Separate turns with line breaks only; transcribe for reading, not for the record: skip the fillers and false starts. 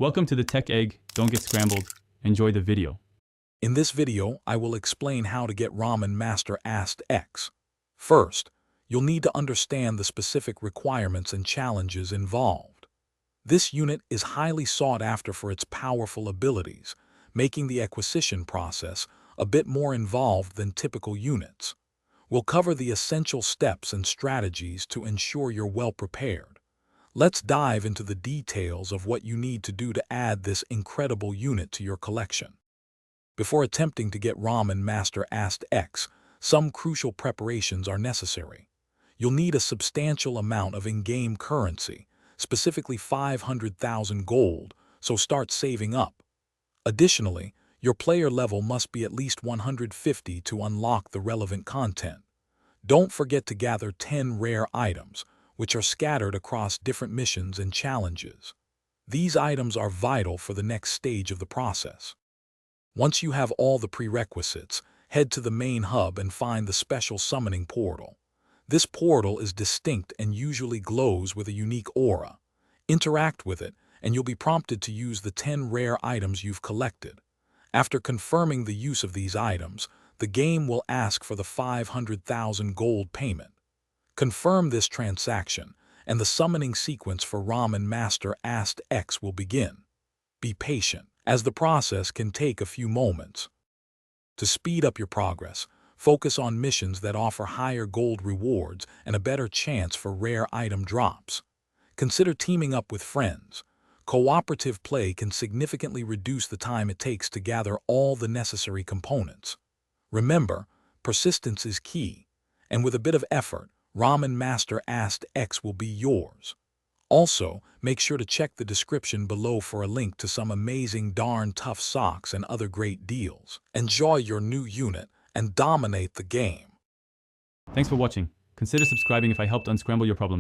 Welcome to the Tech Egg. Don't get scrambled. Enjoy the video.
In this video, I will explain how to get Ramen Master Astd. First, you'll need to understand the specific requirements and challenges involved. This unit is highly sought after for its powerful abilities, making the acquisition process a bit more involved than typical units. We'll cover the essential steps and strategies to ensure you're well prepared. Let's dive into the details of what you need to do to add this incredible unit to your collection. Before attempting to get Ramen Master Astd, some crucial preparations are necessary. You'll need a substantial amount of in-game currency, specifically 500,000 gold, so start saving up. Additionally, your player level must be at least 150 to unlock the relevant content. Don't forget to gather 10 rare items, which are scattered across different missions and challenges. These items are vital for the next stage of the process. Once you have all the prerequisites, head to the main hub and find the special summoning portal. This portal is distinct and usually glows with a unique aura. Interact with it, and you'll be prompted to use the 10 rare items you've collected. After confirming the use of these items, the game will ask for the 500,000 gold payment. Confirm this transaction, and the summoning sequence for Ramen Master Astd will begin. Be patient, as the process can take a few moments. To speed up your progress, focus on missions that offer higher gold rewards and a better chance for rare item drops. Consider teaming up with friends. Cooperative play can significantly reduce the time it takes to gather all the necessary components. Remember, persistence is key, and with a bit of effort, Ramen Master Astd will be yours. Also, make sure to check the description below for a link to some amazing darn tough socks and other great deals. Enjoy your new unit and dominate the game.
Thanks for watching. Consider subscribing if I helped unscramble your problems.